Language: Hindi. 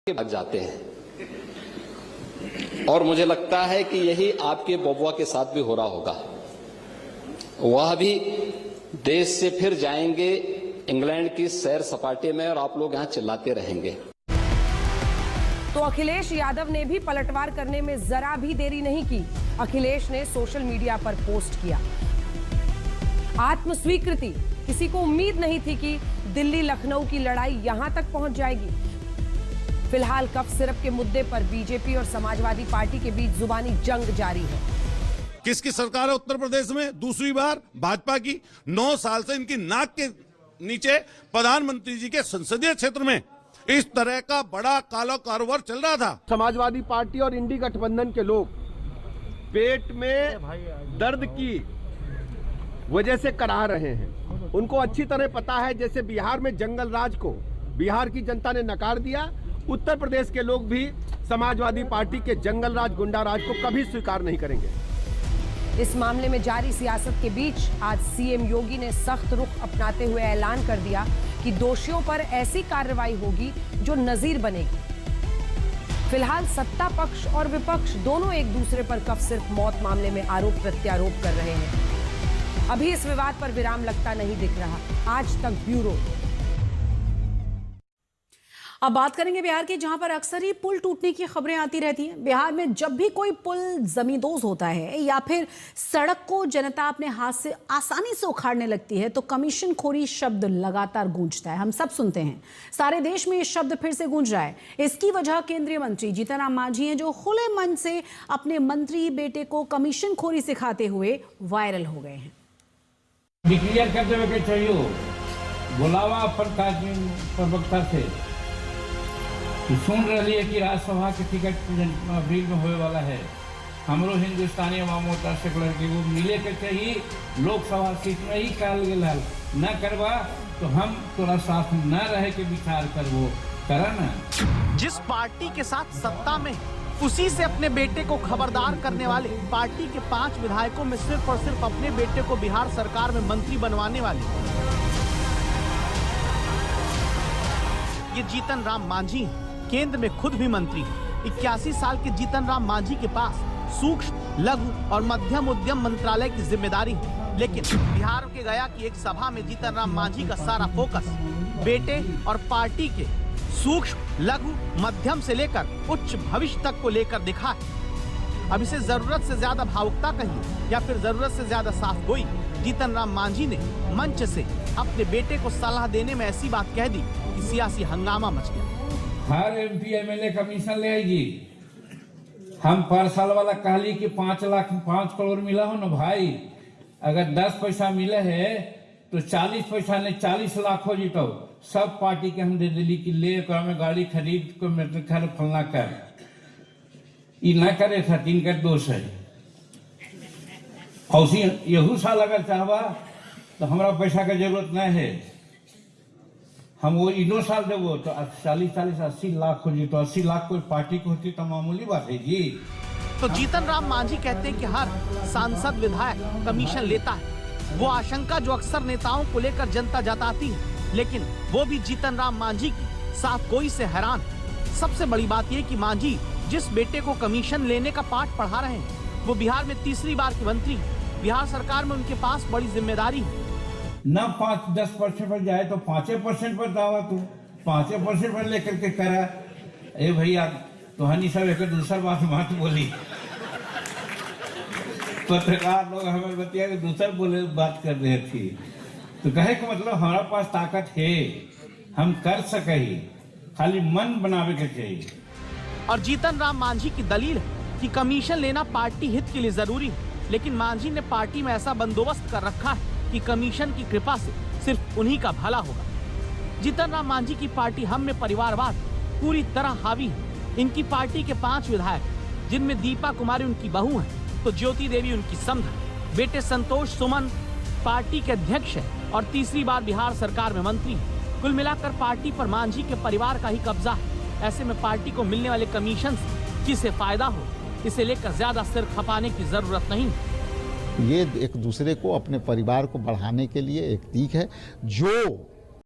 के भाग जाते हैं। और मुझे लगता है कि यही आपके बबुआ के साथ भी हो रहा होगा। वह भी देश से फिर जाएंगे इंग्लैंड की सैर सपाटे में और आप लोग यहां चिल्लाते रहेंगे। तो अखिलेश यादव ने भी पलटवार करने में जरा भी देरी नहीं की। अखिलेश ने सोशल मीडिया पर पोस्ट किया आत्मस्वीकृति। किसी को उम्मीद नहीं थी कि दिल्ली लखनऊ की लड़ाई यहां तक पहुंच जाएगी। फिलहाल कफ सिरप के मुद्दे पर बीजेपी और समाजवादी पार्टी के बीच जुबानी जंग जारी है। किसकी सरकार है उत्तर प्रदेश में? दूसरी बार भाजपा की। 9 साल से इनकी नाक के नीचे प्रधानमंत्री जी के संसदीय क्षेत्र में इस तरह का बड़ा काला कारोबार चल रहा था। समाजवादी पार्टी और इंडी गठबंधन के लोग पेट में दर्द की वजह से कराह रहे हैं। उनको अच्छी तरह पता है, जैसे बिहार में जंगल राज को बिहार की जनता ने नकार दिया, उत्तर प्रदेश के लोग भी समाजवादी पार्टी के जंगल राज, गुंडा राज को कभी स्वीकार नहीं करेंगे। इस मामले में जारी सियासत के बीच आज सीएम योगी ने सख्त रुख अपनाते हुए ऐलान कर दिया कि दोषियों पर ऐसी कार्रवाई होगी जो नजीर बनेगी। फिलहाल सत्ता पक्ष और विपक्ष दोनों एक दूसरे पर कफ सिर्फ मौत मामले में आरोप प्रत्यारोप कर रहे हैं। अभी इस विवाद पर विराम लगता नहीं दिख रहा। आज तक ब्यूरो। अब बात करेंगे बिहार की, जहां पर अक्सर ही पुल टूटने की खबरें आती रहती हैं। बिहार में जब भी कोई पुल जमींदोज होता है या फिर सड़क को जनता अपने हाथ से आसानी से उखाड़ने लगती है तो कमीशन खोरी शब्द लगातार गूंजता है। हम सब सुनते हैं, सारे देश में ये शब्द फिर से गूंज रहा है। इसकी वजह केंद्रीय मंत्री जीतन राम मांझी हैं, जो खुले मन से अपने मंत्री बेटे को कमीशन खोरी सिखाते हुए वायरल हो गए हैं। क्लियर कर देवे के चाहिए बुलावा प्रवक्ता से सुन रही है कि राज्यसभा के टिकट अप्रैल में होने वाला है। हमरो हिंदुस्तानी अवाम मोर्चा से वो मिले के चाहिए लोकसभा सीट में ही काल गया न करवा तो हम तोरा साथ न रहे के विचार करवो करना। जिस पार्टी के साथ सत्ता में उसी से अपने बेटे को खबरदार करने वाले पार्टी के 5 विधायकों में सिर्फ और सिर्फ अपने बेटे को बिहार सरकार में मंत्री बनवाने वाले ये जीतन राम मांझी केंद्र में खुद भी मंत्री हैं। 81 साल के जीतन राम मांझी के पास सूक्ष्म, लघु और मध्यम उद्यम मंत्रालय की जिम्मेदारी है। लेकिन बिहार के गया की एक सभा में जीतन राम मांझी का सारा फोकस बेटे और पार्टी के सूक्ष्म, लघु, मध्यम से लेकर उच्च भविष्य तक को लेकर दिखा है। अब इसे जरूरत से ज्यादा भावुकता कहिए या फिर जरूरत से ज्यादा साफ गोई, जीतन राम मांझी ने मंच से अपने बेटे को सलाह देने में ऐसी बात कह दी कि सियासी हंगामा मच गया। हर MP MLA कमीशन ले आएगी। हम पर साल वाला कहली कि 5 करोड़ मिला हो ना भाई, अगर 10 पैसा मिले है तो 40 पैसा ने 40 लाख हो जीतो। सब पार्टी के हम दे दिली कि ले में गाड़ी खरीद को मेरे घर फलना कर ये न करे था, तीन कर दोष है। और यहू साल अगर चाहवा तो हमारा पैसा का जरूरत नहीं है, हम वो इनो साल देवो तो 40-80 लाख हो जी। तो 80 लाख कोई पार्टी को होती तो मामूली बात है जी। तो जीतन राम मांझी कहते हैं कि हर सांसद विधायक कमीशन लेता है। वो आशंका जो अक्सर नेताओं को लेकर जनता जताती है, लेकिन वो भी जीतन राम मांझी की साथ कोई से हैरान। सबसे बड़ी बात ये कि मांझी जिस बेटे को कमीशन लेने का पाठ पढ़ा रहे हैं वो बिहार में तीसरी बार के मंत्री। बिहार सरकार में उनके पास बड़ी जिम्मेदारी है। न 5-10% पर जाए तो 5% पर दावा तू 5% पर लेकर के करा। ए भैया तो हनी सब एक दूसरा बात मत बोली। पत्रकार लोग हमें बतिया कि दूसरा बोले बात कर रहे थे तो कहे कि मतलब हमारा पास ताकत है, हम कर सके, खाली मन बनावे के चाहिए। और जीतन राम मांझी की दलील है कि कमीशन लेना पार्टी हित के लिए जरूरी है, लेकिन मांझी ने पार्टी में ऐसा बंदोबस्त कर रखा है कि कमीशन की कृपा से सिर्फ उन्हीं का भला होगा। जीतन राम मांझी की पार्टी हम में परिवारवाद पूरी तरह हावी है। इनकी पार्टी के 5 विधायक, जिनमें दीपा कुमारी उनकी बहू है तो ज्योति देवी उनकी समधा, बेटे संतोष सुमन पार्टी के अध्यक्ष है और तीसरी बार बिहार सरकार में मंत्री है। कुल मिलाकर पार्टी पर मांझी के परिवार का ही कब्जा है। ऐसे में पार्टी को मिलने वाले कमीशन से किसे फायदा हो, इसे लेकर ज्यादा सिर खपाने की जरूरत नहीं। ये एक दूसरे को, अपने परिवार को बढ़ाने के लिए एक तीक है। जो